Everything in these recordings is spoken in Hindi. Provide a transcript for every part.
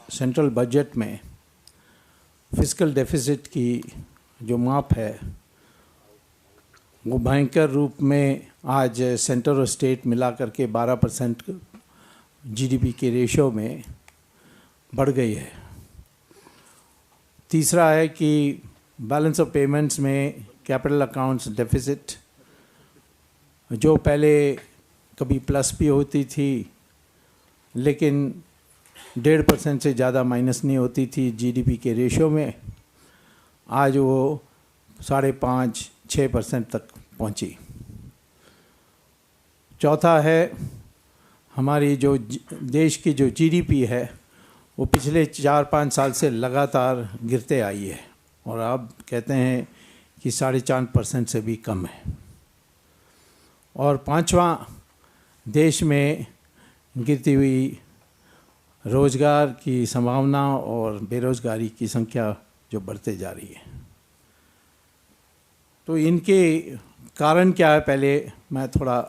सेंट्रल बजट में फिस्कल डेफिसिट की जो माप है वो भयंकर रूप में आज सेंटर और स्टेट मिला करके 12% जीडीपी के रेशियो में बढ़ गई है। तीसरा है कि बैलेंस ऑफ पेमेंट्स में कैपिटल अकाउंट्स डेफिसिट, जो पहले कभी प्लस भी होती थी लेकिन 1.5% से ज़्यादा माइनस नहीं होती थी जीडीपी के रेशियो में, आज वो 5.5-6% तक पहुंची। चौथा है हमारी जो देश की जो जीडीपी है वो पिछले 4-5 साल से लगातार गिरते आई है और अब कहते हैं कि 4.5% से भी कम है। और पांचवा, देश में गिरती हुई रोज़गार की संभावना और बेरोज़गारी की संख्या जो बढ़ते जा रही है। तो इनके कारण क्या है, पहले मैं थोड़ा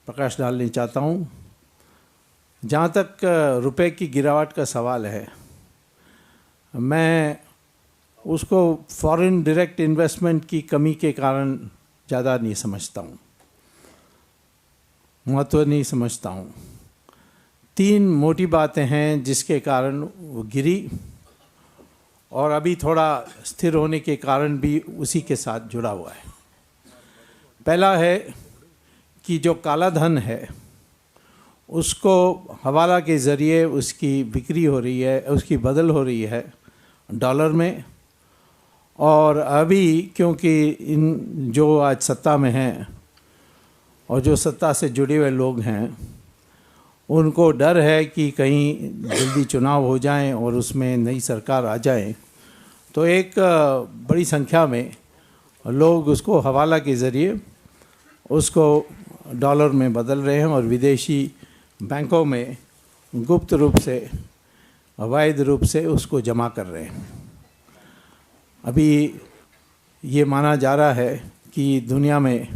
प्रकाश डालना चाहता हूँ। जहाँ तक रुपए की गिरावट का सवाल है, मैं उसको फॉरेन डायरेक्ट इन्वेस्टमेंट की कमी के कारण ज़्यादा नहीं समझता हूँ, महत्व नहीं समझता हूँ। 3 मोटी बातें हैं जिसके कारण वो गिरी और अभी थोड़ा स्थिर होने के कारण भी उसी के साथ जुड़ा हुआ है। पहला है कि जो काला धन है उसको हवाला के ज़रिए उसकी बिक्री हो रही है, उसकी बदल हो रही है डॉलर में। और अभी क्योंकि इन जो आज सत्ता में हैं और जो सत्ता से जुड़े हुए लोग हैं उनको डर है कि कहीं जल्दी चुनाव हो जाएं और उसमें नई सरकार आ जाए, तो एक बड़ी संख्या में लोग उसको हवाला के ज़रिए उसको डॉलर में बदल रहे हैं और विदेशी बैंकों में गुप्त रूप से, अवैध रूप से उसको जमा कर रहे हैं। अभी ये माना जा रहा है कि दुनिया में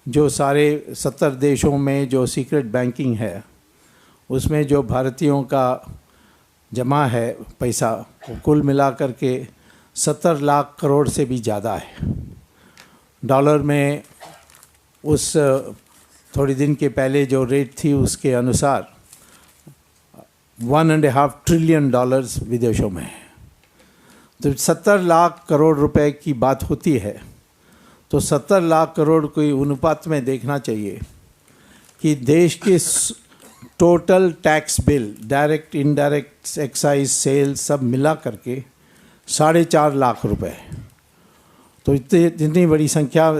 जो सारे 70 देशों में जो सीक्रेट बैंकिंग है उसमें जो भारतीयों का जमा है पैसा, वो कुल मिलाकर के 70 लाख करोड़ से भी ज़्यादा है। डॉलर में उस थोड़ी दिन के पहले जो रेट थी उसके अनुसार $1.5 ट्रिलियन विदेशों में है। तो 70 लाख करोड़ रुपए की बात होती है तो 70 लाख करोड़ को अनुपात में देखना चाहिए कि देश के total tax bill, direct indirect excise sale सब मिला करके 4.5 लाख रुपए। तो इतनी बड़ी संख्या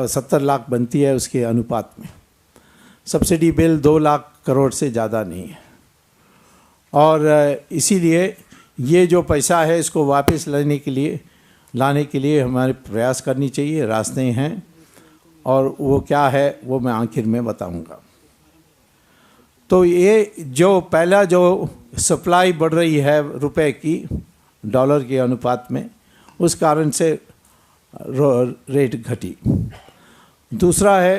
70 लाख बनती है उसके अनुपात में। सब्सिडी बिल 2 लाख करोड़ से ज़्यादा नहीं है। और इसीलिए ये जो पैसा है इसको वापस लाने के लिए हमारे प्रयास करनी चाहिए। रास्ते हैं और वो क्या है वो मैं आखिर में बताऊंगा। तो ये जो पहला जो सप्लाई बढ़ रही है रुपए की डॉलर के अनुपात में, उस कारण से रेट घटी। दूसरा है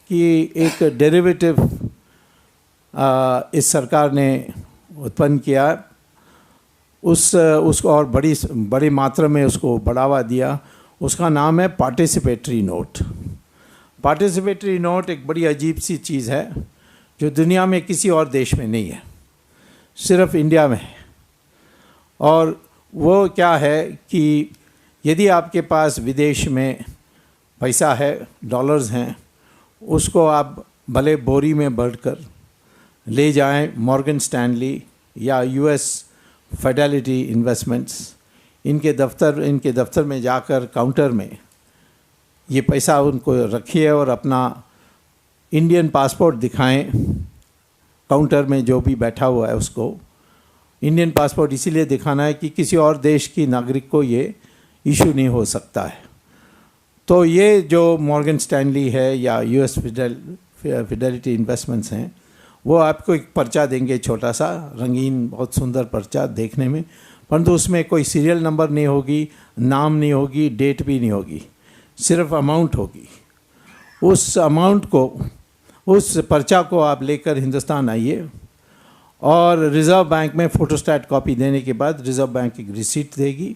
कि एक डेरिवेटिव इस सरकार ने उत्पन्न किया, उसको और बड़ी मात्रा में उसको बढ़ावा दिया। उसका नाम है पार्टिसिपेटरी नोट। पार्टिसिपेटरी नोट एक बड़ी अजीब सी चीज़ है जो दुनिया में किसी और देश में नहीं है, सिर्फ इंडिया में है। और वो क्या है कि यदि आपके पास विदेश में पैसा है, डॉलर्स हैं, उसको आप भले बोरी में भरकर ले जाएं मॉर्गन स्टैनली या यूएस फिडेलिटी इन्वेस्टमेंट्स, इनके दफ्तर में जाकर काउंटर में ये पैसा उनको रखिए और अपना इंडियन पासपोर्ट दिखाएं। काउंटर में जो भी बैठा हुआ है उसको इंडियन पासपोर्ट इसीलिए दिखाना है कि किसी और देश की नागरिक को ये इशू नहीं हो सकता है। तो ये जो मॉर्गन स्टैनली है या यूएस फिडेलिटी इन्वेस्टमेंट्स हैं, वो आपको एक पर्चा देंगे, छोटा सा रंगीन बहुत सुंदर पर्चा देखने में, परंतु उसमें कोई सीरियल नंबर नहीं होगी, नाम नहीं होगी, डेट भी नहीं होगी, सिर्फ अमाउंट होगी। उस अमाउंट को, उस पर्चा को आप लेकर हिंदुस्तान आइए और रिज़र्व बैंक में फोटोस्टैट कॉपी देने के बाद रिज़र्व बैंक एक रिसीट देगी।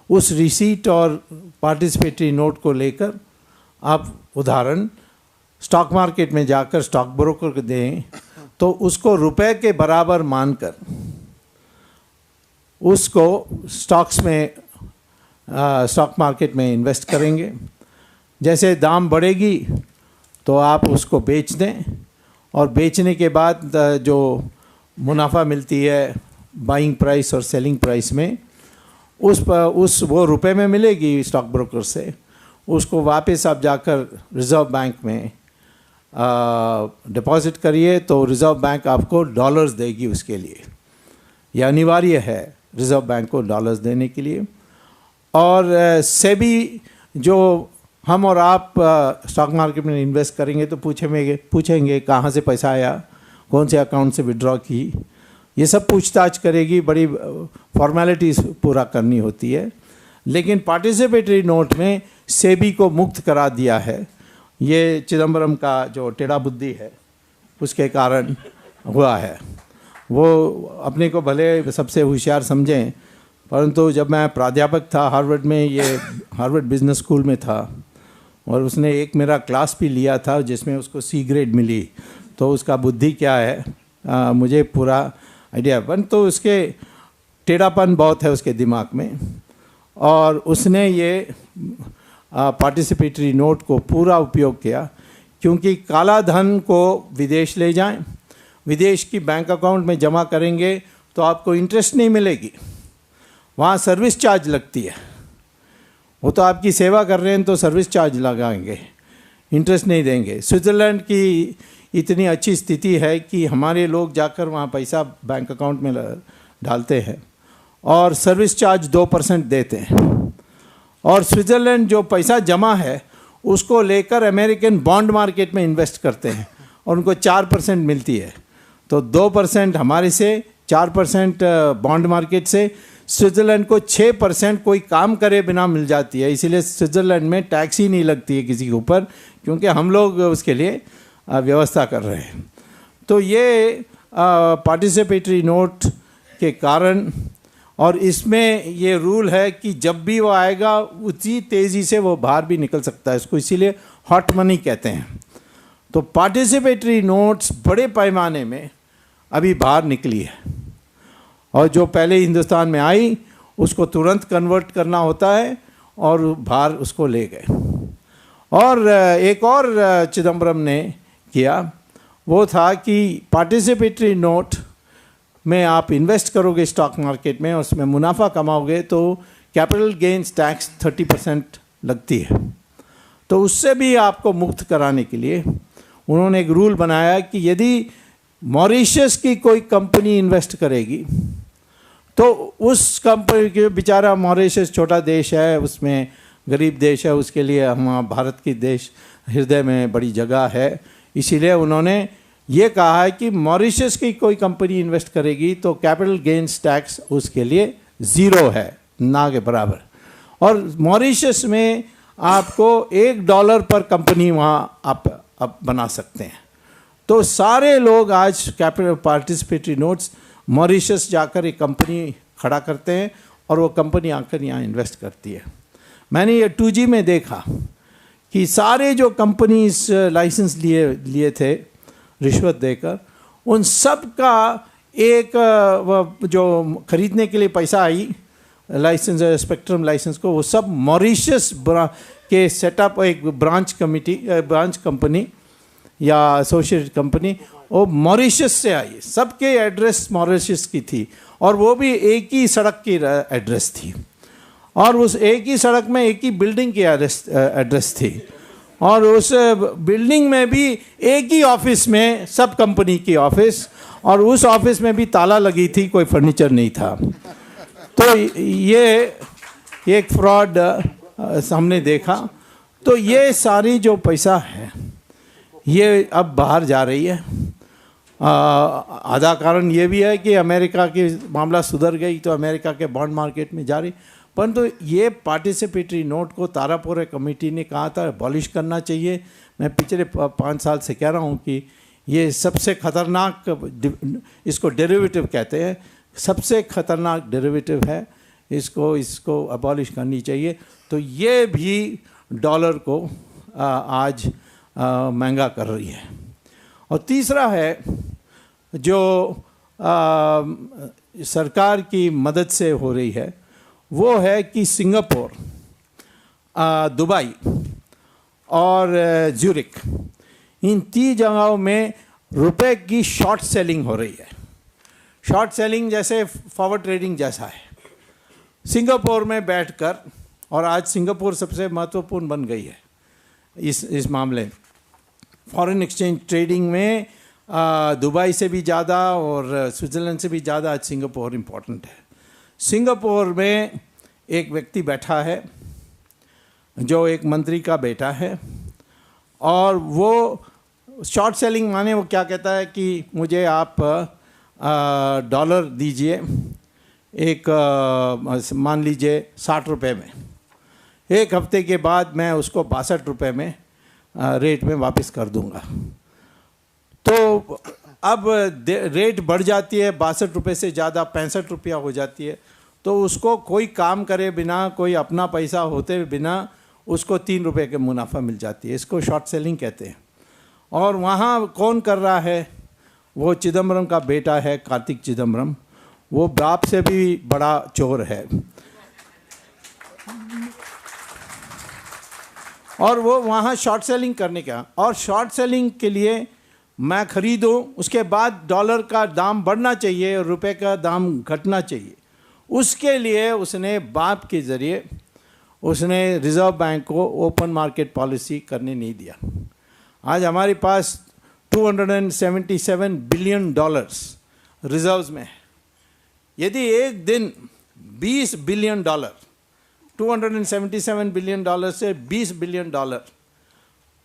उस रिसीट और पार्टिसिपेटरी नोट को लेकर आप उदाहरण स्टॉक मार्केट में जाकर स्टॉक ब्रोकर को दें तो उसको रुपए के बराबर मानकर उसको स्टॉक्स में स्टॉक मार्केट में इन्वेस्ट करेंगे। जैसे दाम बढ़ेगी तो आप उसको बेच दें और बेचने के बाद जो मुनाफा मिलती है बाइंग प्राइस और सेलिंग प्राइस में वो रुपए में मिलेगी स्टॉक ब्रोकर से, उसको वापस आप जाकर रिज़र्व बैंक में डिपॉजिट करिए तो रिज़र्व बैंक आपको डॉलर्स देगी उसके लिए। यह अनिवार्य है रिज़र्व बैंक को डॉलर्स देने के लिए। और सेबी जो हम और आप स्टॉक मार्केट में इन्वेस्ट करेंगे तो पूछेंगे कहाँ से पैसा आया, कौन से अकाउंट से विड्रॉ की, ये सब पूछताछ करेगी, बड़ी फॉर्मेलिटीज़ पूरा करनी होती है। लेकिन पार्टिसिपेटरी नोट में सेबी को मुक्त करा दिया है। ये चिदम्बरम का जो टेढ़ा बुद्धि है उसके कारण हुआ है। वो अपने को भले सबसे होशियार समझें, परंतु जब मैं प्राध्यापक था हार्वर्ड में, ये हार्वर्ड बिजनेस स्कूल में था और उसने एक मेरा क्लास भी लिया था जिसमें उसको C ग्रेड मिली, तो उसका बुद्धि क्या है मुझे पूरा आइडिया, परंतु उसके टेढ़ापन बहुत है उसके दिमाग में। और उसने ये पार्टिसिपेटरी नोट को पूरा उपयोग किया, क्योंकि काला धन को विदेश ले जाएं, विदेश की बैंक अकाउंट में जमा करेंगे तो आपको इंटरेस्ट नहीं मिलेगी, वहाँ सर्विस चार्ज लगती है। वो तो आपकी सेवा कर रहे हैं तो सर्विस चार्ज लगाएंगे, इंटरेस्ट नहीं देंगे। स्विट्ज़रलैंड की इतनी अच्छी स्थिति है कि हमारे लोग जाकर वहाँ पैसा बैंक अकाउंट में डालते हैं और सर्विस चार्ज 2% देते हैं। और स्विट्ज़रलैंड जो पैसा जमा है उसको लेकर अमेरिकन बॉन्ड मार्केट में इन्वेस्ट करते हैं और उनको 4% मिलती है। तो 2% हमारे से, 4% बॉन्ड मार्केट से। स्विट्ज़रलैंड को 6% कोई काम करे बिना मिल जाती है, इसीलिए स्विट्ज़रलैंड में टैक्स ही नहीं लगती है किसी के ऊपर, क्योंकि हम लोग उसके लिए व्यवस्था कर रहे हैं। तो ये पार्टिसिपेटरी नोट के कारण, और इसमें ये रूल है कि जब भी वो आएगा उसी तेज़ी से वो बाहर भी निकल सकता है, इसको इसीलिए हॉट मनी कहते हैं। तो पार्टिसिपेटरी नोट्स बड़े पैमाने में अभी बाहर निकली है और जो पहले हिंदुस्तान में आई उसको तुरंत कन्वर्ट करना होता है और बाहर उसको ले गए। और एक और चिदम्बरम ने किया, वो था कि पार्टिसिपेटरी नोट में आप इन्वेस्ट करोगे स्टॉक मार्केट में, उसमें मुनाफा कमाओगे तो कैपिटल गेन्स टैक्स 30% लगती है। तो उससे भी आपको मुक्त कराने के लिए उन्होंने एक रूल बनाया कि यदि मॉरिशस की कोई कंपनी इन्वेस्ट करेगी तो उस कंपनी के, बेचारा मॉरिशस छोटा देश है, उसमें गरीब देश है, उसके लिए हम भारत की देश हृदय में बड़ी जगह है, इसीलिए उन्होंने ये कहा है कि मॉरिशस की कोई कंपनी इन्वेस्ट करेगी तो कैपिटल गेन्स टैक्स उसके लिए 0 है, ना के बराबर। और मॉरिशस में आपको $1 पर कंपनी वहाँ आप बना सकते हैं। तो सारे लोग आज कैपिटल पार्टिसिपेटरी नोट्स मॉरिशस जाकर एक कंपनी खड़ा करते हैं और वो कंपनी आकर यहाँ इन्वेस्ट करती है। मैंने ये 2G में देखा कि सारे जो कंपनीज लाइसेंस लिए थे रिश्वत देकर, उन सब का एक जो खरीदने के लिए पैसा आई लाइसेंस, स्पेक्ट्रम लाइसेंस को, वो सब मॉरिशस के सेटअप, एक ब्रांच कंपनी या एसोसिएटेड कंपनी, वो मॉरिशस से आई, सबके एड्रेस मॉरिशस की थी और वो भी एक ही सड़क की एड्रेस थी और उस एक ही सड़क में एक ही बिल्डिंग की एड्रेस थी और उस बिल्डिंग में भी एक ही ऑफिस में सब कंपनी की ऑफिस, और उस ऑफिस में भी ताला लगी थी, कोई फर्नीचर नहीं था। तो ये एक फ्रॉड हमने देखा। तो ये सारी जो पैसा है ये अब बाहर जा रही है। आधा कारण ये भी है कि अमेरिका की मामला सुधर गई तो अमेरिका के बॉन्ड मार्केट में जा रही, परंतु ये पार्टिसिपेटरी नोट को तारापुर कमेटी ने कहा था अबॉलिश करना चाहिए। मैं पिछले 5 साल से कह रहा हूँ कि ये सबसे खतरनाक, इसको डेरिवेटिव कहते हैं, सबसे खतरनाक डेरिवेटिव है। इसको अबॉलिश करनी चाहिए। तो ये भी डॉलर को आज महंगा कर रही है। और तीसरा है जो सरकार की मदद से हो रही है, वो है कि सिंगापुर, दुबई और ज्यूरिक, इन 3 जगहों में रुपए की शॉर्ट सेलिंग हो रही है। शॉर्ट सेलिंग जैसे फॉरवर्ड ट्रेडिंग जैसा है। सिंगापुर में बैठकर, और आज सिंगापुर सबसे महत्वपूर्ण बन गई है इस मामले में, फॉरेन एक्सचेंज ट्रेडिंग में दुबई से भी ज़्यादा और स्विट्ज़रलैंड से भी ज़्यादा आज सिंगापुर इम्पोर्टेंट है। सिंगापुर में एक व्यक्ति बैठा है जो एक मंत्री का बेटा है, और वो शॉर्ट सेलिंग माने वो क्या कहता है कि मुझे आप डॉलर दीजिए, एक मान लीजिए 60 रुपये में, 1 हफ्ते के बाद मैं उसको 62 रुपये में रेट में वापस कर दूंगा। तो अब रेट बढ़ जाती है, 62 रुपये से ज़्यादा 65 रुपया हो जाती है। तो उसको कोई काम करे बिना, कोई अपना पैसा होते बिना उसको 3 रुपये के मुनाफा मिल जाती है। इसको शॉर्ट सेलिंग कहते हैं। और वहाँ कौन कर रहा है? वो चिदम्बरम का बेटा है, कार्तिक चिदम्बरम। वो बाप से भी बड़ा चोर है। और वो वहाँ शॉर्ट सेलिंग करने का, और शॉर्ट सेलिंग के लिए मैं खरीदूँ, उसके बाद डॉलर का दाम बढ़ना चाहिए और रुपए का दाम घटना चाहिए। उसके लिए उसने बाप के ज़रिए उसने रिज़र्व बैंक को ओपन मार्केट पॉलिसी करने नहीं दिया। आज हमारे पास 277 बिलियन डॉलर्स रिजर्व्स में है। यदि एक दिन 20 बिलियन डॉलर, 277 बिलियन डॉलर से 20 बिलियन डॉलर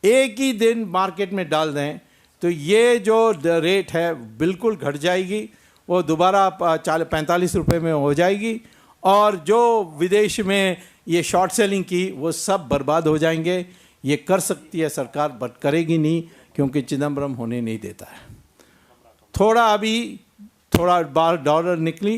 एक ही दिन मार्केट में डाल दें, तो ये जो रेट है बिल्कुल घट जाएगी। वो दोबारा 45 रुपये में हो जाएगी, और जो विदेश में ये शॉर्ट सेलिंग की वो सब बर्बाद हो जाएंगे। ये कर सकती है सरकार, बट करेगी नहीं, क्योंकि चिदम्बरम होने नहीं देता है। थोड़ा बार डॉलर निकली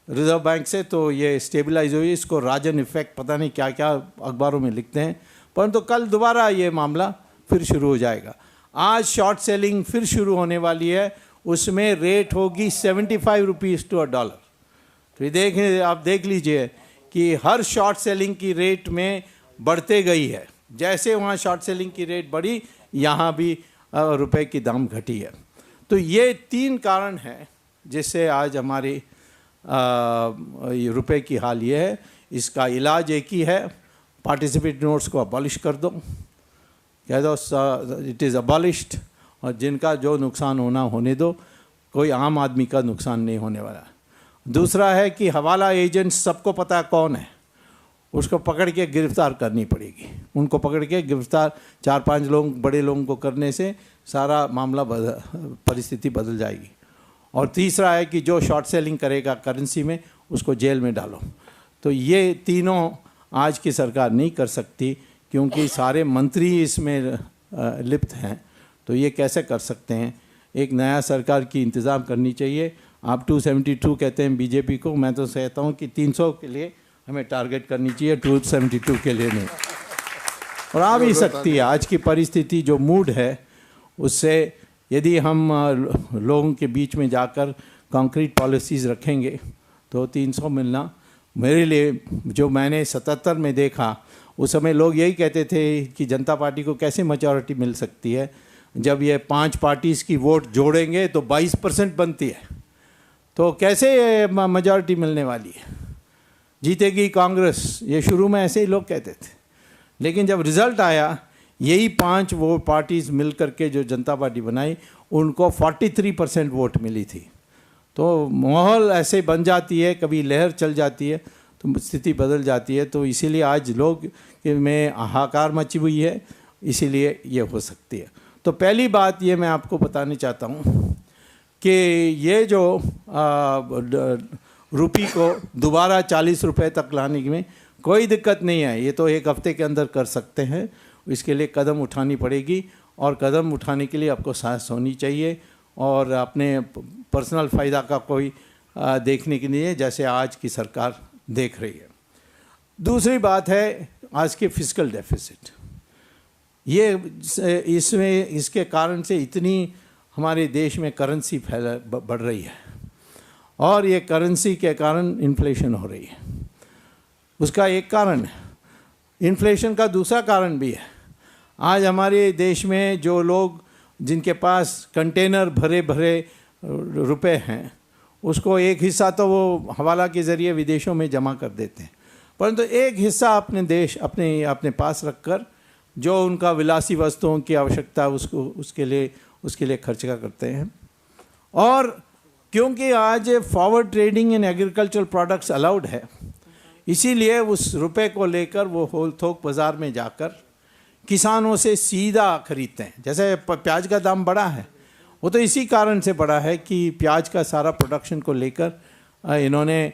रिजर्व बैंक से तो ये स्टेबलाइज हुई। इसको राजन इफेक्ट पता नहीं क्या क्या अखबारों में लिखते हैं, परंतु कल दोबारा ये मामला फिर शुरू हो जाएगा। आज शॉर्ट सेलिंग फिर शुरू होने वाली है, उसमें रेट होगी 75 रुपीज़ टू $1। तो आप देख लीजिए कि हर शॉर्ट सेलिंग की रेट में बढ़ते गई है। जैसे वहाँ शॉर्ट सेलिंग की रेट बढ़ी, यहाँ भी रुपए की दाम घटी है। तो ये 3 कारण हैं जिससे आज हमारे रुपए की हाल ये है। इसका इलाज एक ही है, पार्टिसिपेट नोट्स को अबॉलिश कर दो, कह दो इट इज़ अबॉलिश्ड, और जिनका जो नुकसान होना होने दो, कोई आम आदमी का नुकसान नहीं होने वाला। दूसरा है कि हवाला एजेंट सबको पता है कौन है, उसको पकड़ के गिरफ्तार करनी पड़ेगी। उनको पकड़ के गिरफ्तार 4-5 लोग बड़े लोगों को करने से सारा मामला परिस्थिति बदल जाएगी। और तीसरा है कि जो शॉर्ट सेलिंग करेगा करेंसी में, उसको जेल में डालो। तो ये तीनों आज की सरकार नहीं कर सकती, क्योंकि सारे मंत्री इसमें लिप्त हैं। तो ये कैसे कर सकते हैं? एक नया सरकार की इंतज़ाम करनी चाहिए। आप 272 कहते हैं बीजेपी को, मैं तो कहता हूँ कि 300 के लिए हमें टारगेट करनी चाहिए, 272 के लिए नहीं। और आ भी सकती है आज की परिस्थिति, जो मूड है उससे, यदि हम लोगों के बीच में जाकर कॉन्क्रीट पॉलिसीज़ रखेंगे तो 300 मिलना मेरे लिए, जो मैंने 77 में देखा, उस समय लोग यही कहते थे कि जनता पार्टी को कैसे मेजॉरिटी मिल सकती है, जब ये 5 पार्टीज़ की वोट जोड़ेंगे तो 22% बनती है, तो कैसे मेजॉरिटी मिलने वाली है, जीतेगी कांग्रेस। ये शुरू में ऐसे ही लोग कहते थे, लेकिन जब रिज़ल्ट आया, यही 5 वो पार्टीज़ मिल करके जो जनता पार्टी बनाई, उनको 43% वोट मिली थी। तो माहौल ऐसे बन जाती है, कभी लहर चल जाती है तो स्थिति बदल जाती है। तो इसीलिए आज लोग में हाहाकार मची हुई है, इसीलिए ये हो सकती है। तो पहली बात ये मैं आपको बताना चाहता हूँ कि ये जो रुपये को दोबारा 40 रुपये तक लाने में कोई दिक्कत नहीं है। ये तो 1 हफ्ते के अंदर कर सकते हैं, इसके लिए कदम उठानी पड़ेगी। और कदम उठाने के लिए आपको साहस होनी चाहिए, और अपने पर्सनल फ़ायदा का कोई देखने की नहीं है, जैसे आज की सरकार देख रही है। दूसरी बात है आज के फिस्कल डेफिसिट। ये इसके कारण से इतनी हमारे देश में करेंसी बढ़ रही है, और ये करेंसी के कारण इन्फ्लेशन हो रही है। उसका एक कारण है। इन्फ्लेशन का दूसरा कारण भी है। आज हमारे देश में जो लोग जिनके पास कंटेनर भरे भरे रुपए हैं, उसको एक हिस्सा तो वो हवाला के ज़रिए विदेशों में जमा कर देते हैं, परंतु एक हिस्सा अपने देश अपने पास रखकर जो उनका विलासी वस्तुओं की आवश्यकता उसके लिए खर्च करते हैं। और क्योंकि आज forward trading in agricultural products allowed है, इसीलिए उस रुपए को लेकर वो होल थोक बाज़ार में जाकर किसानों से सीधा खरीदते हैं। जैसे प्याज का दाम बढ़ा है, वो तो इसी कारण से बढ़ा है कि प्याज का सारा प्रोडक्शन को लेकर इन्होंने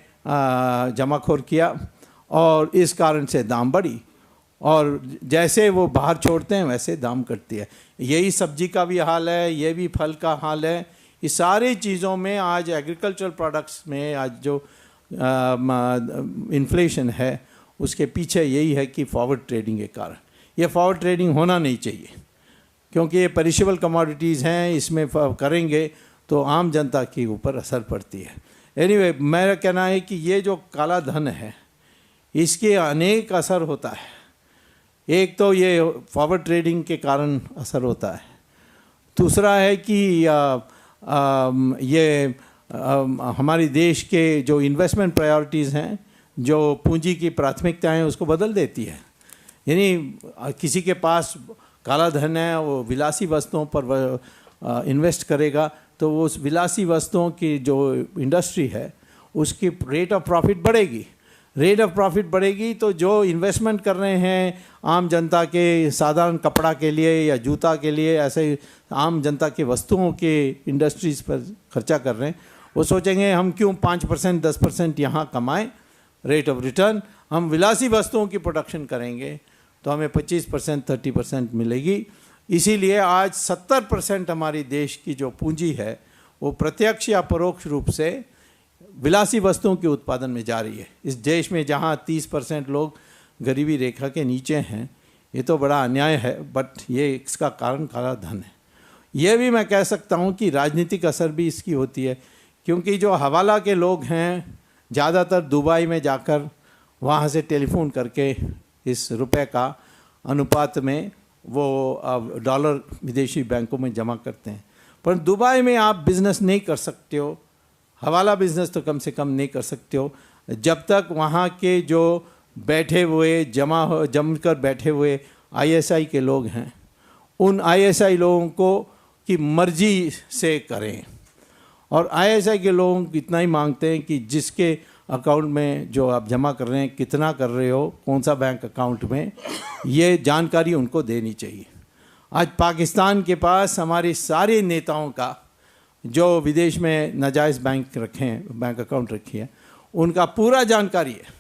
जमाखोर किया, और इस कारण से दाम बढ़ी, और जैसे वो बाहर छोड़ते हैं वैसे दाम घटती है। यही सब्जी का भी हाल है, ये भी फल का हाल है। इस सारी चीज़ों में आज एग्रीकल्चरल प्रोडक्ट्स में आज जो इन्फ्लेशन है, उसके पीछे यही है कि फॉरवर्ड ट्रेडिंग के कारण। ये फॉरवर्ड ट्रेडिंग होना नहीं चाहिए, क्योंकि ये पेरिशेबल कमोडिटीज़ हैं, इसमें करेंगे तो आम जनता के ऊपर असर पड़ती है। एनीवे, मेरा कहना है कि ये जो काला धन है, इसके अनेक असर होता है। एक तो ये फॉरवर्ड ट्रेडिंग के कारण असर होता है, दूसरा है कि ये हमारे देश के जो इन्वेस्टमेंट प्रायोरिटीज़ हैं, जो पूंजी की प्राथमिकताएं, उसको बदल देती है। यानी किसी के पास काला धन है, वो विलासी वस्तुओं पर इन्वेस्ट करेगा, तो वो उस विलासी वस्तुओं की जो इंडस्ट्री है उसकी रेट ऑफ प्रॉफिट बढ़ेगी। रेट ऑफ प्रॉफिट बढ़ेगी तो जो इन्वेस्टमेंट कर रहे हैं आम जनता के साधारण कपड़ा के लिए या जूता के लिए, ऐसे आम जनता के वस्तुओं के इंडस्ट्रीज़ पर खर्चा कर रहे हैं, वो सोचेंगे हम क्यों 5% 10% यहाँ कमाएं रेट ऑफ रिटर्न, हम विलासी वस्तुओं की प्रोडक्शन करेंगे तो हमें 25% 30% मिलेगी। इसीलिए आज 70% हमारी देश की जो पूंजी है वो प्रत्यक्ष या परोक्ष रूप से विलासी वस्तुओं के उत्पादन में जा रही है। इस देश में जहाँ 30% लोग गरीबी रेखा के नीचे हैं, ये तो बड़ा अन्याय है, बट ये इसका कारण काला धन है। ये भी मैं कह सकता हूँ कि राजनीतिक असर भी इसकी होती है, क्योंकि जो हवाला के लोग हैं ज़्यादातर दुबई में जाकर वहाँ से टेलीफोन करके इस रुपए का अनुपात में वो डॉलर विदेशी बैंकों में जमा करते हैं। पर दुबई में आप बिज़नेस नहीं कर सकते हो, हवाला बिज़नेस तो कम से कम नहीं कर सकते हो, जब तक वहाँ के जो बैठे हुए जमकर बैठे हुए आईएसआई के लोग हैं, उन आईएसआई लोगों को की मर्जी से करें। और आईएसआई के लोग इतना ही मांगते हैं कि जिसके अकाउंट में जो आप जमा कर रहे हैं, कितना कर रहे हो, कौन सा बैंक अकाउंट में, ये जानकारी उनको देनी चाहिए। आज पाकिस्तान के पास हमारे सारे नेताओं का जो विदेश में नाजायज़ बैंक रखे हैं, बैंक अकाउंट रखी है, उनका पूरा जानकारी है।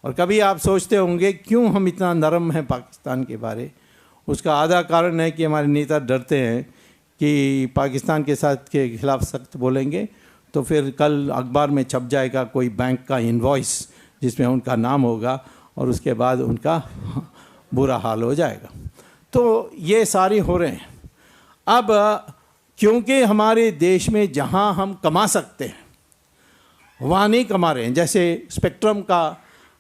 और कभी आप सोचते होंगे क्यों हम इतना नरम हैं पाकिस्तान के बारे, उसका आधा कारण है कि हमारे नेता डरते हैं कि पाकिस्तान के साथ के खिलाफ सख्त बोलेंगे तो फिर कल अखबार में छप जाएगा कोई बैंक का इनवॉइस जिसमें उनका नाम होगा और उसके बाद उनका बुरा हाल हो जाएगा। तो ये सारे हो रहे हैं। अब क्योंकि हमारे देश में जहां हम कमा सकते हैं वहाँ नहीं कमा रहे हैं। जैसे स्पेक्ट्रम का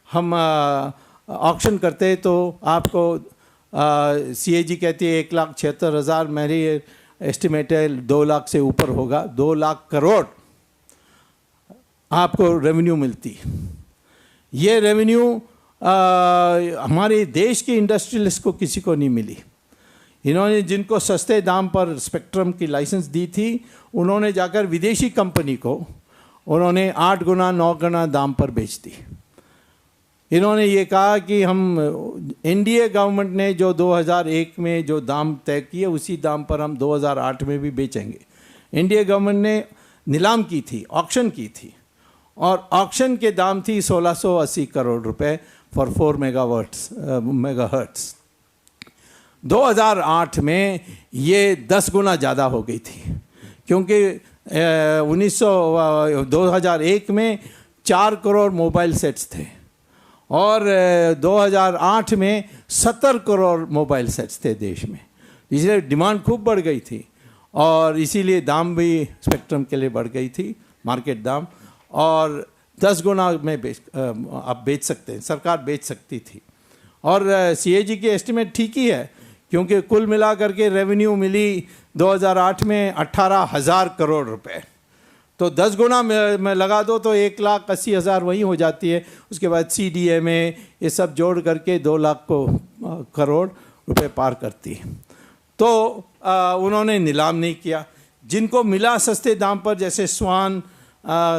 हम ऑक्शन करते हैं तो आपको CAG कहती है 1,76,000, मेरी एस्टिमेट है 2 लाख से ऊपर होगा, 2 लाख करोड़ आपको रेवेन्यू मिलती। ये रेवेन्यू हमारे देश के इंडस्ट्रियलिस्ट को किसी को नहीं मिली। इन्होंने जिनको सस्ते दाम पर स्पेक्ट्रम की लाइसेंस दी थी, उन्होंने जाकर विदेशी कंपनी को उन्होंने 8 गुना 9 गुना दाम पर बेच दी। इन्होंने ये कहा कि हम NDA गवर्नमेंट ने जो 2001 में जो दाम तय किए उसी दाम पर हम 2008 में भी बेचेंगे। NDA गवर्नमेंट ने नीलाम की थी, ऑक्शन की थी, और ऑक्शन के दाम थी 1680 करोड़ रुपए फॉर 4 मेगाहर्ट्ज़। 2008 में ये 10 गुना ज़्यादा हो गई थी, क्योंकि 2001 में 4 करोड़ मोबाइल सेट्स थे और 2008 में 70 करोड़ मोबाइल सेट्स थे देश में। इसलिए डिमांड खूब बढ़ गई थी और इसीलिए दाम भी स्पेक्ट्रम के लिए बढ़ गई थी, मार्केट दाम, और 10 गुना में आप बेच सकते हैं, सरकार बेच सकती थी। और CAG की एस्टिमेट ठीक ही है, क्योंकि कुल मिला करके रेवेन्यू मिली 2008 में 18,000 करोड़ रुपए। तो 10 गुना में लगा दो तो 1,80,000 वहीं हो जाती है। उसके बाद CDMA ये सब जोड़ करके 2 लाख करोड़ रुपए पार करती है। तो उन्होंने नीलाम नहीं किया। जिनको मिला सस्ते दाम पर, जैसे स्वान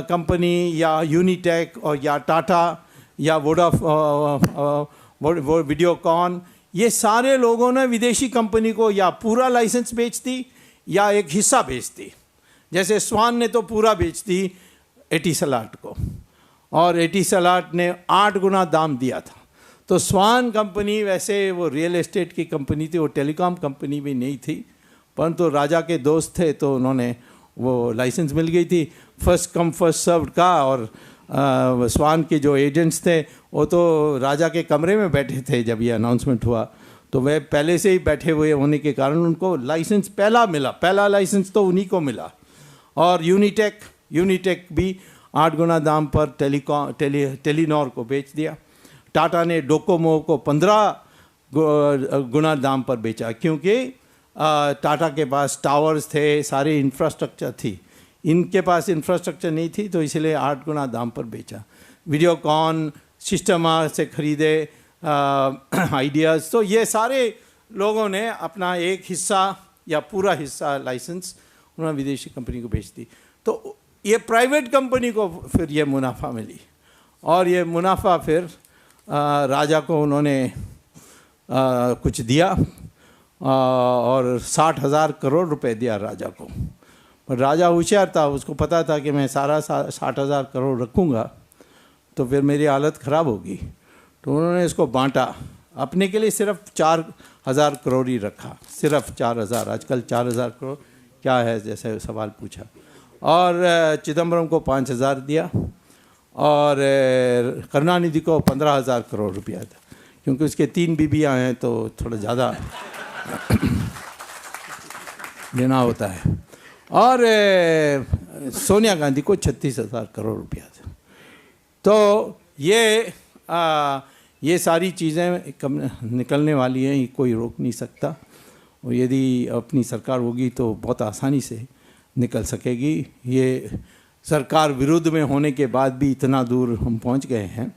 कंपनी या यूनिटेक और या टाटा या वीडियोकॉन, ये सारे लोगों ने विदेशी कंपनी को या पूरा लाइसेंस बेच दी या एक हिस्सा बेच दी। जैसे स्वान ने तो पूरा बेच दी एटिसलाट को, और एटिसलाट ने 8 गुना दाम दिया था। तो स्वान कंपनी वैसे वो रियल एस्टेट की कंपनी थी, वो टेलीकॉम कंपनी भी नहीं थी, परंतु राजा के दोस्त थे तो उन्होंने वो लाइसेंस मिल गई थी, फर्स्ट कम फर्स्ट सर्व्ड का। और स्वान के जो एजेंट्स थे वो तो राजा के कमरे में बैठे थे जब ये अनाउंसमेंट हुआ, तो वह पहले से ही बैठे हुए होने के कारण उनको लाइसेंस पहला लाइसेंस तो उन्हीं को मिला। और यूनिटेक भी 8 गुना दाम पर टेलीनॉर को बेच दिया। टाटा ने डोकोमो को 15 गुना दाम पर बेचा, क्योंकि टाटा के पास टावर्स थे, सारी इंफ्रास्ट्रक्चर थी, इनके पास इंफ्रास्ट्रक्चर नहीं थी, तो इसलिए 8 गुना दाम पर बेचा। वीडियोकॉन सिस्टमा से खरीदे आइडियाज़, तो ये सारे लोगों ने अपना एक हिस्सा या पूरा हिस्सा लाइसेंस उन्होंने विदेशी कंपनी को बेच दी। तो ये प्राइवेट कंपनी को फिर ये मुनाफा मिली, और ये मुनाफा फिर राजा को उन्होंने कुछ दिया और 60,000 करोड़ रुपए दिया राजा को। पर राजा होशियार था, उसको पता था कि मैं सारा 60,000 करोड़ रखूँगा तो फिर मेरी हालत ख़राब होगी, तो उन्होंने इसको बांटा। अपने के लिए सिर्फ 4,000 करोड़ ही रखा, सिर्फ 4,000। आजकल 4,000 करोड़ क्या है, जैसे सवाल पूछा। और चिदम्बरम को 5,000 दिया और करुणानिधि को 15,000 करोड़ रुपया था, क्योंकि उसके 3 बीबियाँ हैं तो थोड़ा ज़्यादा लेना होता है। और सोनिया गांधी को 36,000 करोड़ रुपया था। तो ये सारी चीज़ें निकलने वाली हैं, कोई रोक नहीं सकता, और यदि अपनी सरकार होगी तो बहुत आसानी से निकल सकेगी। ये सरकार विरुद्ध में होने के बाद भी इतना दूर हम पहुंच गए हैं,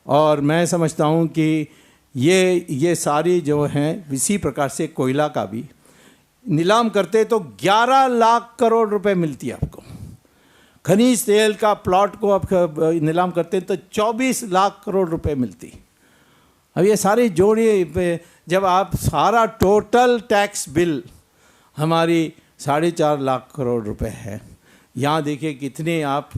और मैं समझता हूं कि ये सारी जो हैं, इसी प्रकार से कोयला का भी नीलाम करते तो 11 लाख करोड़ रुपए मिलती है आपको। खनिज तेल का प्लॉट को आप नीलाम करते तो 24 लाख करोड़ रुपए मिलती। अब ये सारे जोड़िए, जब आप सारा टोटल टैक्स बिल हमारी 4.5 लाख करोड़ रुपए है, यहाँ देखिए कितने आप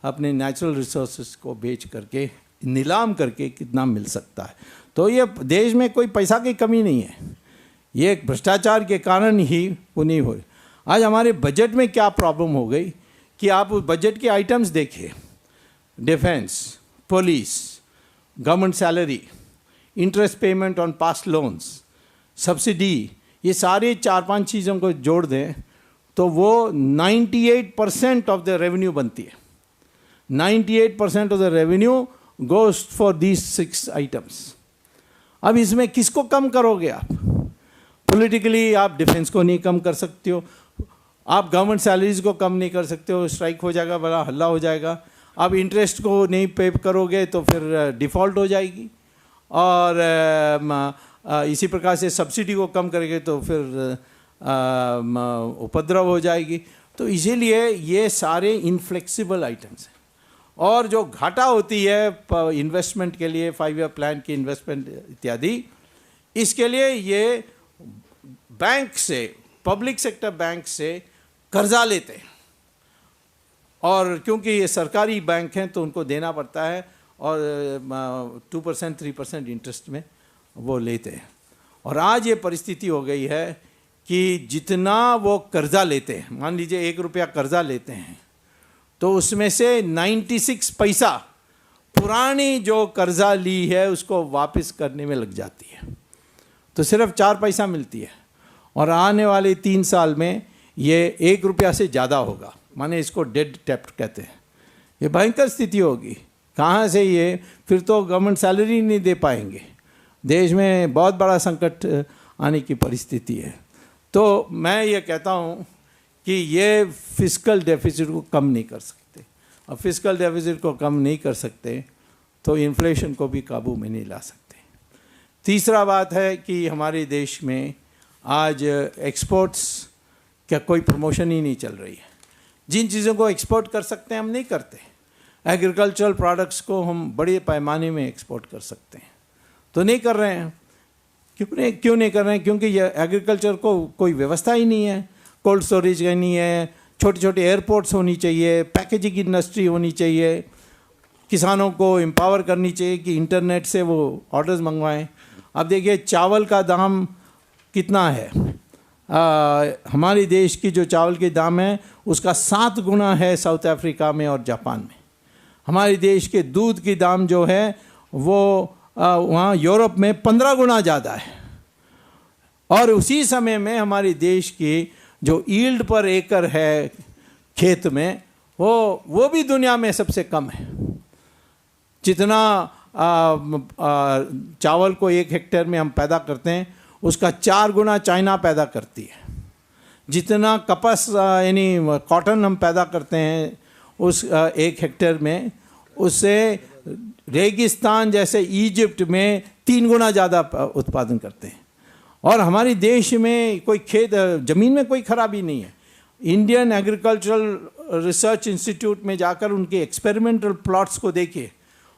अपने नेचुरल रिसोर्सेज को बेच करके नीलाम करके कितना मिल सकता है। तो ये देश में कोई पैसा की कमी नहीं है, ये भ्रष्टाचार के कारण ही वो नहीं हुई। आज हमारे बजट में क्या प्रॉब्लम हो गई कि आप उस बजट के आइटम्स देखिए, defence, police, government salary, interest payment on past loans, subsidy, ये सारे 4-5 चीज़ों को जोड़ दें तो वो 98% ऑफ द रेवेन्यू बनती है। 98% of the revenue goes for these 6 items. अब इसमें किसको कम करोगे आप? पॉलिटिकली आप डिफेंस को नहीं कम कर सकते हो, आप गवर्नमेंट सैलरीज को कम नहीं कर सकते हो, स्ट्राइक हो जाएगा, बड़ा हल्ला हो जाएगा। आप इंटरेस्ट को नहीं पे करोगे तो फिर डिफ़ॉल्ट हो जाएगी, और इसी प्रकार से सब्सिडी को कम करेंगे तो फिर उपद्रव हो जाएगी। तो इसीलिए ये सारे इनफ्लेक्सिबल आइटम्स हैं, और जो घाटा होती है इन्वेस्टमेंट के लिए, 5 ईयर प्लान की इन्वेस्टमेंट इत्यादि, इसके लिए ये बैंक से, पब्लिक सेक्टर बैंक से कर्जा लेते हैं, और क्योंकि ये सरकारी बैंक हैं तो उनको देना पड़ता है, और 2% 3% इंटरेस्ट में वो लेते हैं। और आज ये परिस्थिति हो गई है कि जितना वो कर्जा लेते हैं, मान लीजिए 1 रुपया कर्जा लेते हैं, तो उसमें से 96 पैसा पुरानी जो कर्जा ली है उसको वापस करने में लग जाती है, तो सिर्फ 4 पैसा मिलती है। और आने वाले 3 साल में ये 1 रुपया से ज़्यादा होगा, माने इसको डेड डेप्ट कहते हैं। ये भयंकर स्थिति होगी। कहाँ से ये, फिर तो गवर्नमेंट सैलरी नहीं दे पाएंगे, देश में बहुत बड़ा संकट आने की परिस्थिति है। तो मैं ये कहता हूँ कि ये फिस्कल डेफिसिट को कम नहीं कर सकते, और फिस्कल डेफिसिट को कम नहीं कर सकते तो इन्फ्लेशन को भी काबू में नहीं ला सकते। तीसरा बात है कि हमारे देश में आज एक्सपोर्ट्स का कोई प्रमोशन ही नहीं चल रही है। जिन चीज़ों को एक्सपोर्ट कर सकते हैं हम नहीं करते। एग्रीकल्चरल प्रोडक्ट्स को हम बड़े पैमाने में एक्सपोर्ट कर सकते हैं, तो नहीं कर रहे हैं। क्यों नहीं कर रहे हैं? क्योंकि ये एग्रीकल्चर को कोई व्यवस्था ही नहीं है, कोल्ड स्टोरेज का नहीं है, छोटे छोटे एयरपोर्ट्स होनी चाहिए, पैकेजिंग इंडस्ट्री होनी चाहिए, किसानों को एम्पावर करनी चाहिए कि इंटरनेट से वो ऑर्डर्स मंगवाएं। अब देखिए चावल का दाम कितना है, हमारे देश की जो चावल के दाम है उसका 7 गुना है साउथ अफ्रीका में और जापान में। हमारे देश के दूध की दाम जो है वो वहाँ यूरोप में 15 गुना ज़्यादा है। और उसी समय में हमारे देश की जो ईल्ड पर एकड़ है खेत में वो भी दुनिया में सबसे कम है। जितना चावल को 1 हेक्टेयर में हम पैदा करते हैं उसका 4 गुना चाइना पैदा करती है। जितना कपास यानी कॉटन हम पैदा करते हैं उस 1 हेक्टेयर में, उससे रेगिस्तान जैसे इजिप्ट में 3 गुना ज़्यादा उत्पादन करते हैं। और हमारे देश में कोई खेत ज़मीन में कोई खराबी नहीं है। इंडियन एग्रीकल्चरल रिसर्च इंस्टीट्यूट में जाकर उनके एक्सपेरिमेंटल प्लॉट्स को देखिए,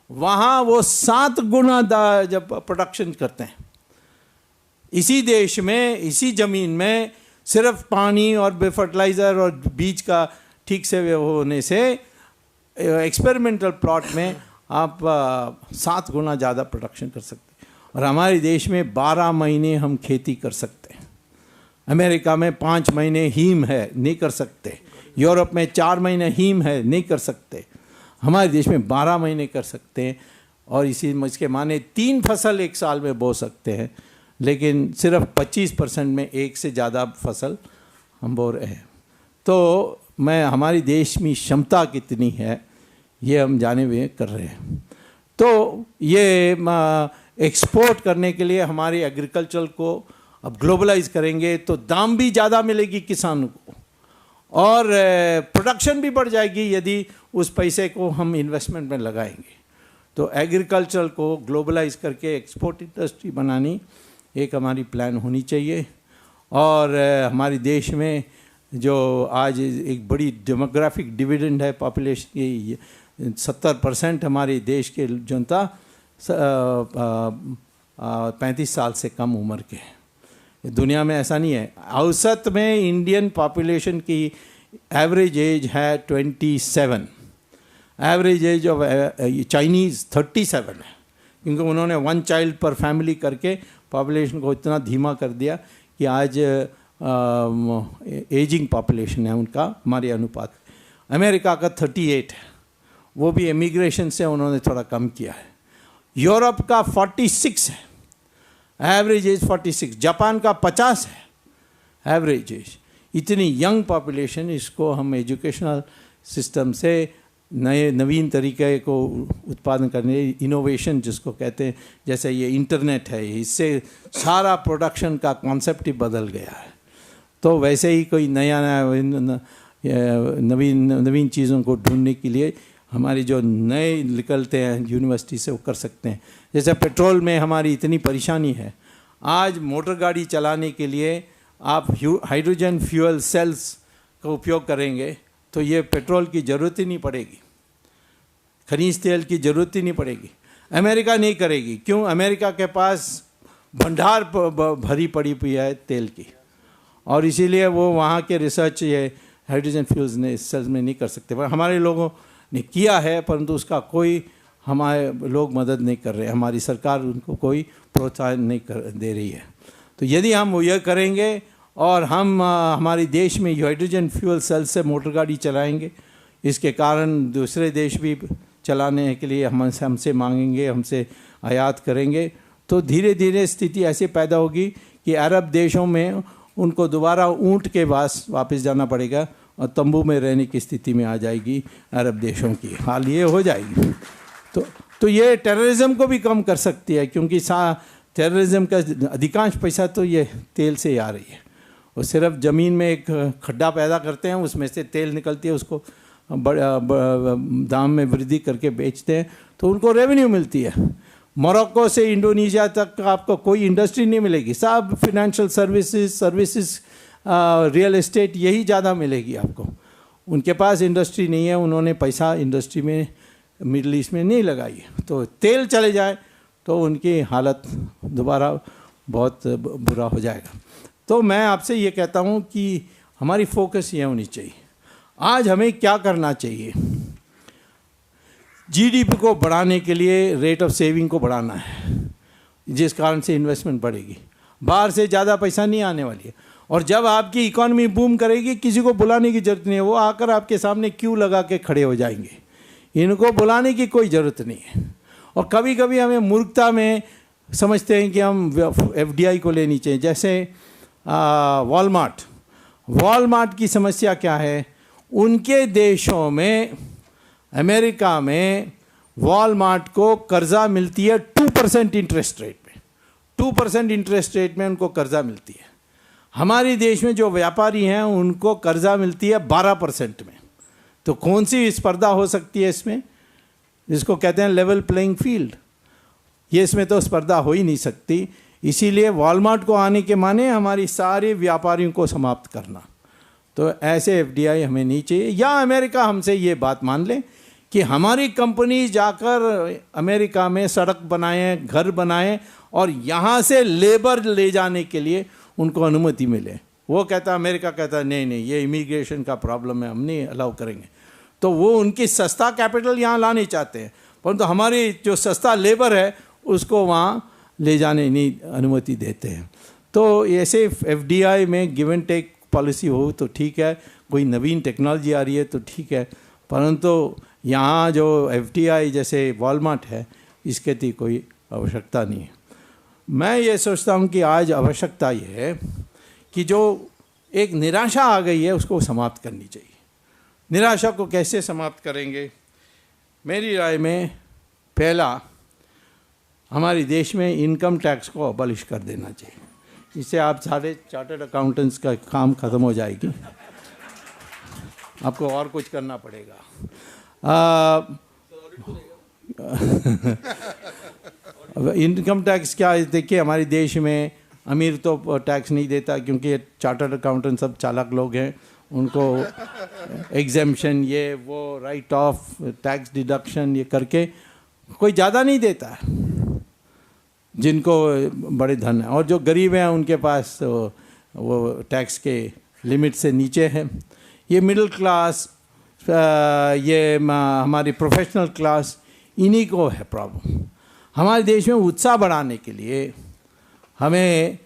वहाँ वो 7 गुना जब प्रोडक्शन करते हैं। इसी देश में, इसी ज़मीन में सिर्फ पानी और फर्टिलाइज़र और बीज का ठीक से होने से एक्सपेरिमेंटल प्लॉट में आप 7 गुना ज़्यादा प्रोडक्शन कर सकते हैं। और हमारे देश में 12 महीने हम खेती कर सकते हैं। अमेरिका में 5 महीने हीम है, नहीं कर सकते। यूरोप में 4 महीने हीम है, नहीं कर सकते। हमारे देश में 12 महीने कर सकते हैं। और इसके माने 3 फसल 1 साल में बो सकते हैं, लेकिन सिर्फ 25% में 1 से ज़्यादा फसल हम बो रहे हैं। तो मैं हमारे देश में क्षमता कितनी है ये हम जाने हुए कर रहे हैं। तो ये एक्सपोर्ट करने के लिए हमारे एग्रीकल्चर को अब ग्लोबलाइज करेंगे तो दाम भी ज़्यादा मिलेगी किसानों को, और प्रोडक्शन भी बढ़ जाएगी यदि उस पैसे को हम इन्वेस्टमेंट में लगाएंगे। तो एग्रीकल्चर को ग्लोबलाइज करके एक्सपोर्ट इंडस्ट्री बनानी एक हमारी प्लान होनी चाहिए। और हमारे देश में जो आज एक बड़ी डेमोग्राफिक डिविडेंड है पॉपुलेशन की, 70% हमारे देश के जनता 35 साल से कम उम्र के हैं। दुनिया में ऐसा नहीं है। औसत में इंडियन पॉपुलेशन की एवरेज एज है 27, एवरेज एज ऑफ चाइनीज़ 37 है, क्योंकि उन्होंने 1 चाइल्ड पर फैमिली करके पॉपुलेशन को इतना धीमा कर दिया कि आज एजिंग पॉपुलेशन है उनका हमारे अनुपात। अमेरिका का 38 है, वो भी इमिग्रेशन से उन्होंने थोड़ा कम किया है। यूरोप का 46 है, एवरेज एज 46। जापान का 50 है एवरेज एज। इतनी यंग पॉपुलेशन, इसको हम एजुकेशनल सिस्टम से नवीन तरीके को उत्पादन करने, इनोवेशन जिसको कहते हैं, जैसे ये इंटरनेट है, इससे सारा प्रोडक्शन का कॉन्सेप्ट ही बदल गया है। तो वैसे ही कोई नवीन चीज़ों को ढूंढने के लिए हमारी जो नए निकलते हैं यूनिवर्सिटी से वो कर सकते हैं। जैसे पेट्रोल में हमारी इतनी परेशानी है, आज मोटर गाड़ी चलाने के लिए आप हाइड्रोजन फ्यूल सेल्स का उपयोग करेंगे तो ये पेट्रोल की ज़रूरत ही नहीं पड़ेगी, खनिज तेल की ज़रूरत ही नहीं पड़ेगी। अमेरिका नहीं करेगी। क्यों? अमेरिका के पास भंडार भरी पड़ी हुई है तेल की, और इसीलिए वो वहाँ के रिसर्च ये हाइड्रोजन फ्यूल्स ने सेल्स में नहीं कर सकते। पर हमारे लोगों ने किया है, परंतु उसका कोई हमारे लोग मदद नहीं कर रहे, हमारी सरकार उनको कोई प्रोत्साहन नहीं दे रही है। तो यदि हम यह करेंगे और हम हमारे देश में हाइड्रोजन फ्यूल सेल से मोटर गाड़ी चलाएंगे, इसके कारण दूसरे देश भी चलाने के लिए हमसे मांगेंगे, हमसे आयात करेंगे, तो धीरे धीरे स्थिति ऐसी पैदा होगी कि अरब देशों में उनको दोबारा ऊंट के पास वापस जाना पड़ेगा और तंबू में रहने की स्थिति में आ जाएगी अरब देशों की, हाल ये हो जाएगी। तो ये टेररिज्म को भी कम कर सकती है, क्योंकि टेररिज्म का अधिकांश पैसा तो ये तेल से ही आ रही है। वो सिर्फ ज़मीन में एक खड्डा पैदा करते हैं, उसमें से तेल निकलती है, उसको दाम में वृद्धि करके बेचते हैं, तो उनको रेवेन्यू मिलती है। मोरक्को से इंडोनेशिया तक आपको कोई इंडस्ट्री नहीं मिलेगी, सब फिनेंशियल सर्विसेज रियल एस्टेट यही ज़्यादा मिलेगी आपको। उनके पास इंडस्ट्री नहीं है, उन्होंने पैसा इंडस्ट्री में मिडल ईस्ट में नहीं लगाई। तो तेल चले जाए तो उनकी हालत दोबारा बहुत बुरा हो जाएगा। तो मैं आपसे ये कहता हूँ कि हमारी फोकस ये होनी चाहिए, आज हमें क्या करना चाहिए। जीडीपी को बढ़ाने के लिए रेट ऑफ सेविंग को बढ़ाना है, जिस कारण से इन्वेस्टमेंट बढ़ेगी, बाहर से ज़्यादा पैसा नहीं आने वाली है। और जब आपकी इकॉनमी बूम करेगी, किसी को बुलाने की ज़रूरत नहीं है, वो आकर आपके सामने क्यू लगा के खड़े हो जाएंगे, इनको बुलाने की कोई ज़रूरत नहीं है। और कभी कभी हमें मूर्खता में समझते हैं कि हम एफडीआई को लेनी चाहिए, जैसे वॉलमार्ट की समस्या क्या है, उनके देशों में, अमेरिका में वॉलमार्ट को कर्जा मिलती है 2% इंटरेस्ट रेट में, 2% इंटरेस्ट रेट में उनको कर्जा मिलती है। हमारे देश में जो व्यापारी हैं उनको कर्जा मिलती है 12% में। तो कौन सी स्पर्धा हो सकती है इसमें, जिसको कहते हैं लेवल प्लेइंग फील्ड, ये इसमें तो स्पर्धा हो ही नहीं सकती। इसीलिए वॉलमार्ट को आने के माने हमारी सारे व्यापारियों को समाप्त करना। तो ऐसे एफडीआई हमें नहीं चाहिए। या अमेरिका हमसे ये बात मान ले कि हमारी कंपनी जाकर अमेरिका में सड़क बनाएं, घर बनाएं और यहाँ से लेबर ले जाने के लिए उनको अनुमति मिले। वो कहता, अमेरिका कहता नहीं नहीं ये इमिग्रेशन का प्रॉब्लम है, हम नहीं अलाउ करेंगे। तो वो उनकी सस्ता कैपिटल यहाँ लाने चाहते हैं, परंतु हमारी जो सस्ता लेबर है उसको वहाँ ले जाने नहीं अनुमति देते हैं। तो ऐसे एफडीआई में गिव एंड टेक पॉलिसी हो तो ठीक है, कोई नवीन टेक्नोलॉजी आ रही है तो ठीक है, परंतु यहाँ जो एफडीआई जैसे वॉलमार्ट है इसके थी कोई आवश्यकता नहीं है। मैं ये सोचता हूँ कि आज आवश्यकता ये है कि जो एक निराशा आ गई है उसको समाप्त करनी चाहिए। निराशा को कैसे समाप्त करेंगे? मेरी राय में पहला, हमारे देश में इनकम टैक्स को अबॉलिश कर देना चाहिए। इससे आप सारे चार्टर्ड अकाउंटेंट्स का काम ख़त्म हो जाएगी, आपको और कुछ करना पड़ेगा। इनकम टैक्स क्या है, देखिए हमारे देश में अमीर तो टैक्स नहीं देता क्योंकि चार्टर्ड अकाउंटेंट सब चालाक लोग हैं, उनको एग्जेम्पशन ये वो राइट ऑफ टैक्स डिडक्शन ये करके कोई ज़्यादा नहीं देता है जिनको बड़े धन है, और जो गरीब हैं उनके पास वो टैक्स के लिमिट से नीचे है। ये मिडिल क्लास, ये हमारी प्रोफेशनल क्लास, इन्हीं को है प्रॉब्लम। हमारे देश में उत्साह बढ़ाने के लिए हमें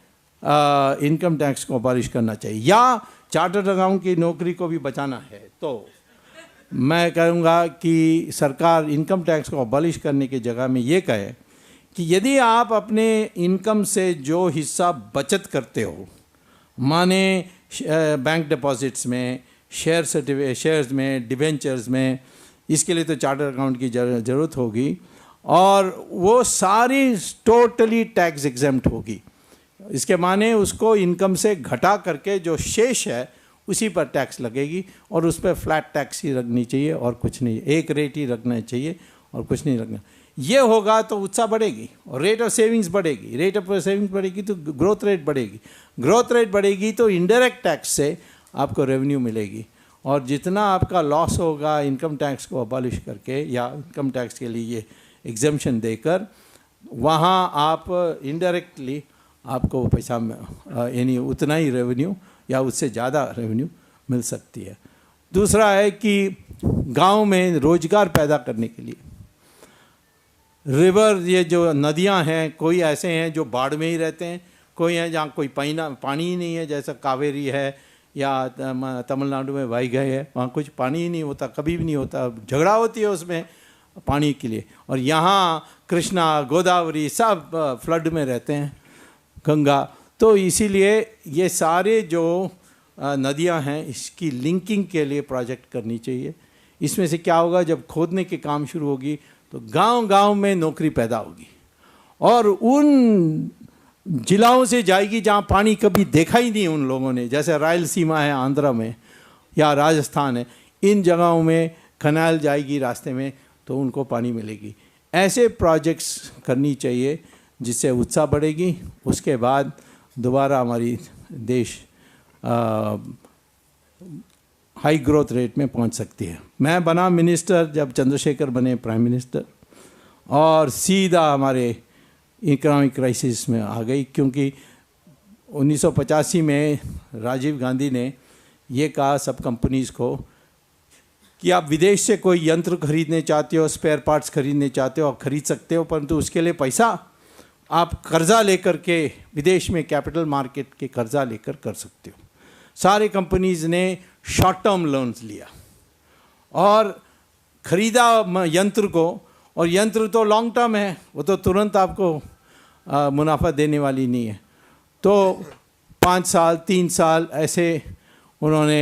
इनकम टैक्स को अबॉलिश करना चाहिए, या चार्टर्ड अकाउंट की नौकरी को भी बचाना है। तो मैं कहूँगा कि सरकार इनकम टैक्स को अबॉलिश करने की जगह में ये कहे कि यदि आप अपने इनकम से जो हिस्सा बचत करते हो, माने बैंक डिपॉजिट्स में, शेयर्स में, डिवेंचर्स में, इसके लिए तो चार्टर्ड अकाउंट की ज़रूरत होगी, और वो सारी टोटली टैक्स एग्जेम्प्ट होगी। इसके माने उसको इनकम से घटा करके जो शेष है उसी पर टैक्स लगेगी, और उस पर फ्लैट टैक्स ही रखनी चाहिए और कुछ नहीं, एक रेट ही रखना चाहिए और कुछ नहीं रखना। ये होगा तो उत्साह बढ़ेगी और रेट ऑफ सेविंग्स बढ़ेगी। रेट ऑफ सेविंग्स बढ़ेगी तो ग्रोथ रेट बढ़ेगी, ग्रोथ रेट बढ़ेगी तो इनडायरेक्ट टैक्स से आपको रेवेन्यू मिलेगी, और जितना आपका लॉस होगा इनकम टैक्स को अबॉलिश करके या इनकम टैक्स के लिए एग्जेम्पशन देकर, वहाँ आप इनडायरेक्टली आपको पैसा यानी उतना ही रेवेन्यू या उससे ज़्यादा रेवेन्यू मिल सकती है। दूसरा है कि गांव में रोजगार पैदा करने के लिए रिवर, ये जो नदियां हैं, कोई ऐसे हैं जो बाढ़ में ही रहते हैं, कोई है जहाँ कोई पानी ही नहीं है, जैसा कावेरी है या तमिलनाडु में वैगई है, वहाँ कुछ पानी ही नहीं होता, कभी भी नहीं होता, झगड़ा होती है उसमें पानी के लिए। और यहाँ कृष्णा गोदावरी सब फ्लड में रहते हैं, गंगा। तो इसीलिए ये सारे जो नदियाँ हैं इसकी लिंकिंग के लिए प्रोजेक्ट करनी चाहिए। इसमें से क्या होगा, जब खोदने के काम शुरू होगी तो गांव-गांव में नौकरी पैदा होगी और उन जिलाओं से जाएगी जहाँ पानी कभी देखा ही नहीं उन लोगों ने, जैसे रायलसीमा है आंध्रा में या राजस्थान है, इन जगहों में कैनाल जाएगी रास्ते में तो उनको पानी मिलेगी। ऐसे प्रोजेक्ट्स करनी चाहिए जिससे उत्साह बढ़ेगी। उसके बाद दोबारा हमारी देश हाई ग्रोथ रेट में पहुंच सकती है। मैं बना मिनिस्टर जब चंद्रशेखर बने प्राइम मिनिस्टर, और सीधा हमारे इकोनॉमिक क्राइसिस में आ गई, क्योंकि 1985 में राजीव गांधी ने ये कहा सब कंपनीज़ को कि आप विदेश से कोई यंत्र खरीदने चाहते हो, स्पेयर पार्ट्स खरीदने चाहते हो, आप खरीद सकते हो, परंतु उसके लिए पैसा आप कर्जा लेकर के विदेश में कैपिटल मार्केट के कर्जा लेकर कर सकते हो। सारे कंपनीज़ ने शॉर्ट टर्म लोन्स लिया और ख़रीदा यंत्र को, और यंत्र तो लॉन्ग टर्म है, वो तो तुरंत आपको मुनाफा देने वाली नहीं है। तो 5 साल 3 साल ऐसे उन्होंने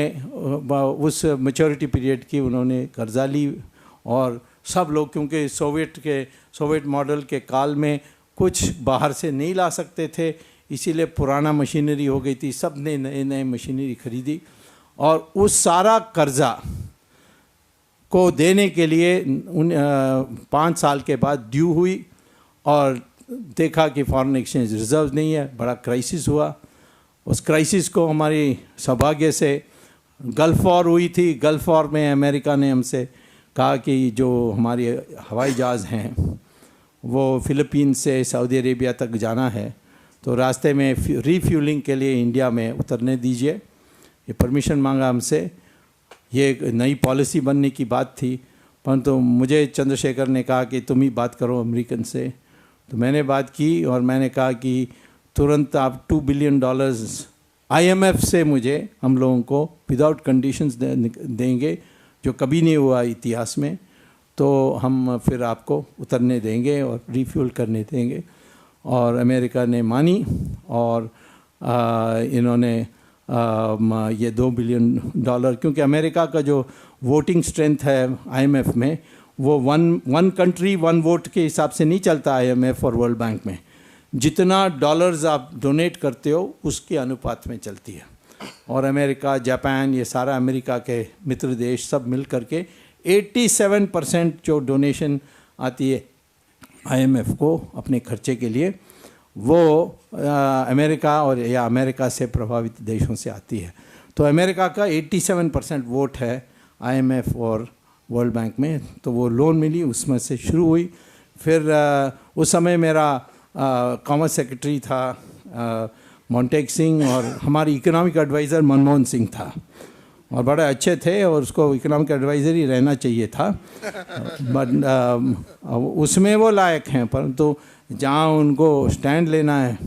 उस मैच्योरिटी पीरियड की उन्होंने कर्जा ली, और सब लोग, क्योंकि सोवियत मॉडल के काल में कुछ बाहर से नहीं ला सकते थे, इसीलिए पुराना मशीनरी हो गई थी, सब ने नए नए मशीनरी खरीदी, और उस सारा कर्जा को देने के लिए 5 साल के बाद ड्यू हुई, और देखा कि फॉरेन एक्सचेंज रिजर्व नहीं है, बड़ा क्राइसिस हुआ। उस क्राइसिस को हमारी सौभाग्य से गल्फ वॉर हुई थी। गल्फ वॉर में अमेरिका ने हमसे कहा कि जो हमारे हवाई जहाज़ हैं वो फिलीपींस से सऊदी अरेबिया तक जाना है, तो रास्ते में रीफ्यूलिंग के लिए इंडिया में उतरने दीजिए। ये परमिशन मांगा हमसे, ये एक नई पॉलिसी बनने की बात थी, परंतु मुझे चंद्रशेखर ने कहा कि तुम ही बात करो अमेरिकन से। तो मैंने बात की और मैंने कहा कि तुरंत आप $2 बिलियन IMF से मुझे हम लोगों को विदाउट कंडीशंस देंगे, जो कभी नहीं हुआ इतिहास में, तो हम फिर आपको उतरने देंगे और रिफ्यूल करने देंगे। और अमेरिका ने मानी, और इन्होंने ये $2 बिलियन, क्योंकि अमेरिका का जो वोटिंग स्ट्रेंथ है IMF में, वो वन कंट्री वन वोट के हिसाब से नहीं चलता IMF और वर्ल्ड बैंक में। जितना डॉलर्स आप डोनेट करते हो उसके अनुपात में चलती है। और अमेरिका, जापान, ये सारा अमेरिका के मित्र देश सब मिल करके 87% जो डोनेशन आती है IMF को अपने खर्चे के लिए, वो अमेरिका और या अमेरिका से प्रभावित देशों से आती है। तो अमेरिका का 87% वोट है IMF और वर्ल्ड बैंक में, तो वो लोन मिली, उसमें से शुरू हुई। फिर उस समय मेरा कॉमर्स सेक्रेटरी था मॉन्टेक सिंह, और हमारी इकोनॉमिक एडवाइज़र मनमोहन सिंह था, और बड़े अच्छे थे, और उसको इकोनॉमिक एडवाइज़र ही रहना चाहिए था। बट उसमें वो लायक हैं, परंतु जहाँ उनको स्टैंड लेना है,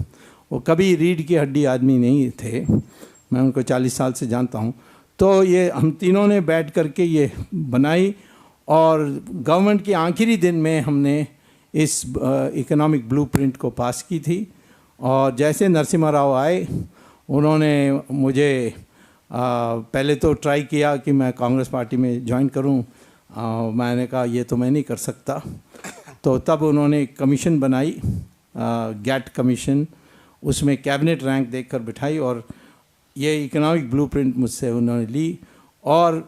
वो कभी रीढ़ की हड्डी आदमी नहीं थे। मैं उनको 40 साल से जानता हूँ। तो ये हम तीनों ने बैठ करके ये बनाई, और गवर्नमेंट के आखिरी दिन में हमने इस इकोनॉमिक ब्लूप्रिंट को पास की थी। और जैसे नरसिम्हा राव आए, उन्होंने मुझे पहले तो ट्राई किया कि मैं कांग्रेस पार्टी में ज्वाइन करूं। मैंने कहा ये तो मैं नहीं कर सकता। तो तब उन्होंने कमीशन बनाई, गैट कमीशन, उसमें कैबिनेट रैंक देकर बिठाई, और ये इकोनॉमिक ब्लूप्रिंट मुझसे उन्होंने ली। और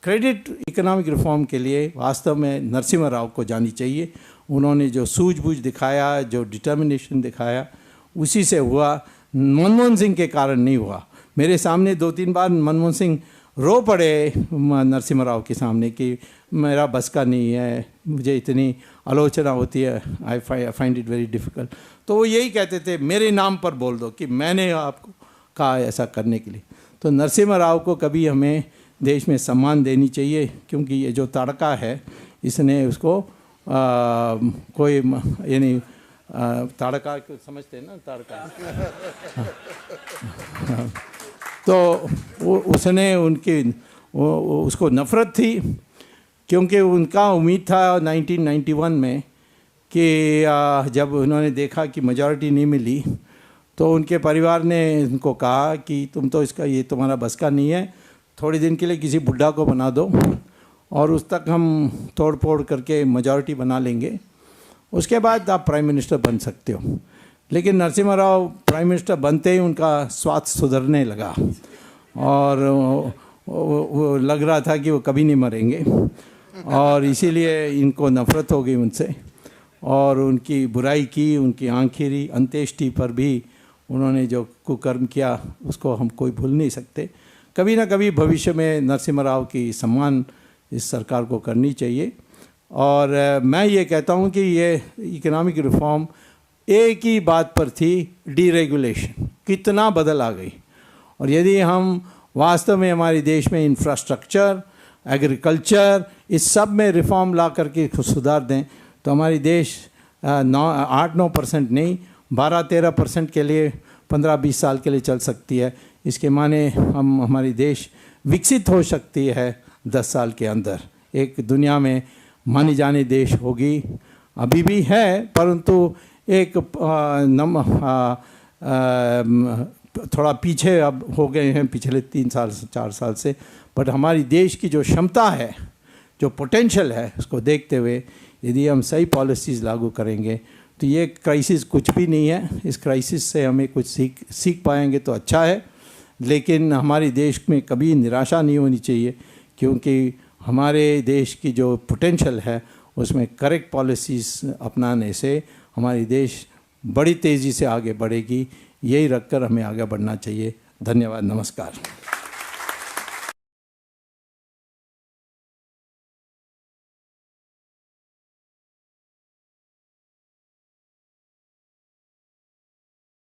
क्रेडिट इकोनॉमिक रिफॉर्म के लिए वास्तव में नरसिम्हा राव को जानी चाहिए। उन्होंने जो सूझबूझ दिखाया, जो डिटर्मिनेशन दिखाया, उसी से हुआ। मनमोहन सिंह के कारण नहीं हुआ। मेरे सामने 2-3 बार मनमोहन सिंह रो पड़े नरसिम्हा राव के सामने कि मेरा बस का नहीं है, मुझे इतनी आलोचना होती है, I find it very difficult. तो वो यही कहते थे, मेरे नाम पर बोल दो कि मैंने आपको कहा ऐसा करने के लिए। तो नरसिम्हा राव को कभी हमें देश में सम्मान देनी चाहिए, क्योंकि ये जो तड़का है, इसने उसको कोई यानी ताड़का को समझते हैं ना, ताड़का। तो उसने उसको नफ़रत थी, क्योंकि उनका उम्मीद था 1991 में कि जब उन्होंने देखा कि मेजॉरिटी नहीं मिली तो उनके परिवार ने उनको कहा कि तुम तो ये तुम्हारा बस का नहीं है, थोड़े दिन के लिए किसी बुढ़ा को बना दो और उस तक हम तोड़ फोड़ करके मेजॉरिटी बना लेंगे, उसके बाद आप प्राइम मिनिस्टर बन सकते हो। लेकिन नरसिम्हा राव प्राइम मिनिस्टर बनते ही उनका स्वास्थ्य सुधरने लगा और वो लग रहा था कि वो कभी नहीं मरेंगे, और इसीलिए इनको नफ़रत हो गई उनसे और उनकी बुराई की, उनकी आखिरी अंत्येष्टि पर भी उन्होंने जो कुकर्म किया उसको हम कोई भूल नहीं सकते। कभी ना कभी भविष्य में नरसिम्हा राव की सम्मान इस सरकार को करनी चाहिए। और मैं ये कहता हूँ कि ये इकोनॉमिक रिफॉर्म एक ही बात पर थी, डीरेगुलेशन। कितना बदल आ गई, और यदि हम वास्तव में हमारे देश में इंफ्रास्ट्रक्चर, एग्रीकल्चर, इस सब में रिफॉर्म ला करके सुधार दें तो हमारी देश 8-9% नहीं 12-13% के लिए 15-20 साल के लिए चल सकती है। इसके माने हमारी देश विकसित हो सकती है 10 साल के अंदर, एक दुनिया में मानी जाने देश होगी। अभी भी है, परंतु एक थोड़ा पीछे अब हो गए हैं पिछले 3-4 साल से। बट हमारी देश की जो क्षमता है, जो पोटेंशियल है, उसको देखते हुए यदि हम सही पॉलिसीज़ लागू करेंगे तो ये क्राइसिस कुछ भी नहीं है। इस क्राइसिस से हमें कुछ सीख पाएंगे तो अच्छा है, लेकिन हमारे देश में कभी निराशा नहीं होनी चाहिए, क्योंकि हमारे देश की जो पोटेंशियल है उसमें करेक्ट पॉलिसीज़ अपनाने से हमारी देश बड़ी तेज़ी से आगे बढ़ेगी। यही रखकर हमें आगे बढ़ना चाहिए। धन्यवाद, नमस्कार।